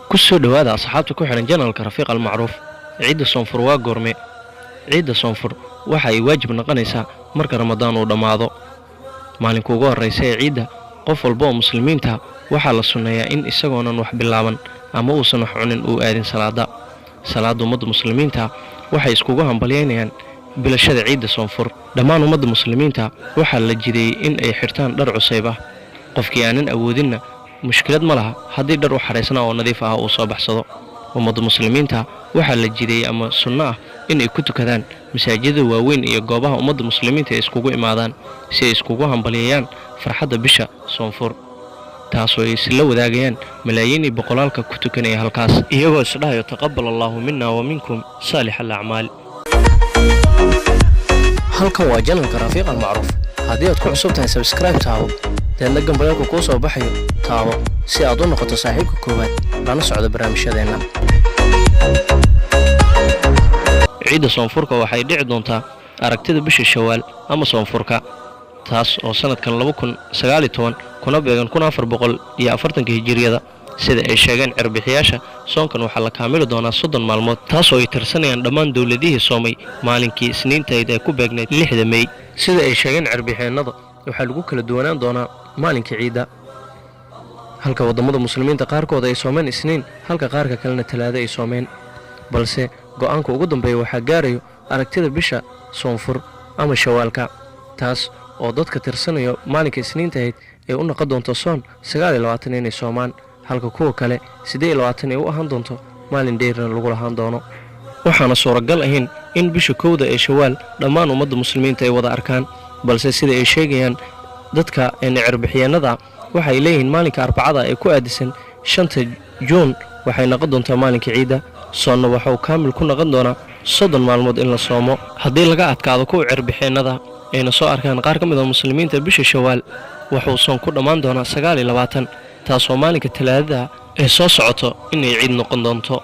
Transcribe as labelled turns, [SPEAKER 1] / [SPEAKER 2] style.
[SPEAKER 1] kusoo dhawaada asxaabta ku xiran janalka Rafiiq al-Macruuf. ciida soonfur waa goorme? ciida soonfur waxa ay waajib noqonaysaa marka Ramadaan uu dhamaado. maalinka ugu horeysa ee ciida qof walba oo muslimiinta waxa la sunneeyaa in isagoonan wax bilaaban ama uusan wax cunin uu aadin salaada. salaada ummadda muslimiinta waxay iskugu hambalyeynayaan bilashada ciida soonfur. dhammaan ummadda muslimiinta waxa la jideeyay in ay xirtaan dhar cusub ah. qofkii aanan awoodinna mushkilad ma laha haddii dhar u xareysna oo nadiif ah uu soo baxsado. ummadda muslimiinta waxa la jideeyay ama sunno ah in ay ku tukadaan masaajidda waaweyn iyo goobaha ummadda muslimiinta ay iskugu imaadaan si ay iskugu hambalyeeyaan farxadda bisha soonfur, taasoo ay isla wadaagayaan malaayiin iyo boqolaalka ku tukanaya halkaas iyagoo isdhahayo taqabbal Allahu minna wa minkum saalix al-a'maal. halkan waa janalka Rafiiq al-Macruuf. haddii aad ku cusub tahay subscribe taabo deedna gambalka kuu soo baxayo taabo si aad u noqoto saaxiibka koowaad lana socdo barnaamijyadeena. ciida soonfurka waxay dhici doontaa aragtida bisha Shawaal ama soonfurka, taas oo sanadkan 2019 kuna beegan 1440 hijriyada. sida ay sheegeen cirbixiyaasha soonkan waxa la kaamili doonaa 30 maalmood, taasoo ay tirsanayaan dhammaan dawladihii soomay maalinkii Isniinta ee ku beegnayd 6 May. sida ay sheegeen cirbixeenada waxa lagu kala duwanaan doonaa maalinka ciida, halka wadamada muslimiinta qaarkood ay soomeen Isniin halka qaarka kalena Talaado ay soomeen. balse go'aanka ugu dambeeya waxa gaarayo aragtida bisha soonfur ama Shawaalka, taas oo dadka tirsanayo maalinka Isniinta ay u noqon doonto soon 29 inay soomaan, halka kuwa kale 28 ay u ahaan doonto maalin dheerna lagu lahaan doono. waxaana suuragal ahayn in bisha kowda ee Shawaal dhammaan ummadda muslimiinta ay wada arkaan, balse sida ay sheegayaan dadka cirbixeenada waxay leeyihiin maalinka Arbacada ee ku aadisan 5 Juun waxay noqon doontaa maalinka ciida. soonna waxa uu kaamil ku noqon doonaa 30 maalmood in la soomo. haddii laga adkaado kuwa cirbixeenada ayna soo arkaan qaar ka mid ah muslimiinta bisha Shawaal wuxuu soon ku dhammaan doonaa 29, taasoo maalinka Talaadada ee soo socoto inay ciid noqon doonto.